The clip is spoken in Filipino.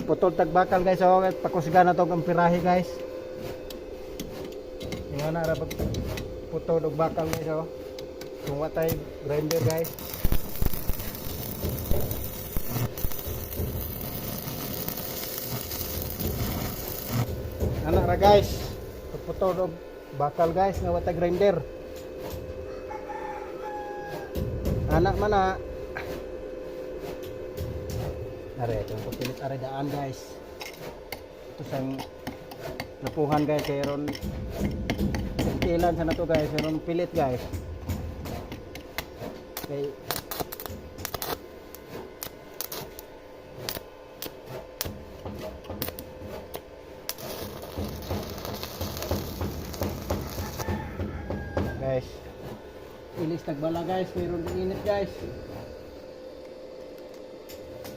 putol tagbakal guys. So pakusga na tong pirahe guys. Ingon na ra pag putol og bakal guys oh. Kung watay grinder guys. Ana ra guys. Putol og bakal guys nga watay grinder. Anak mana. Are, itong pupilit are daan guys. Ito sang napuhan guys. Kaya ron ilan sa na to guys. Ron pilit guys. Okay. Guys. Ilis tagbala guys. Mayroon din init guys.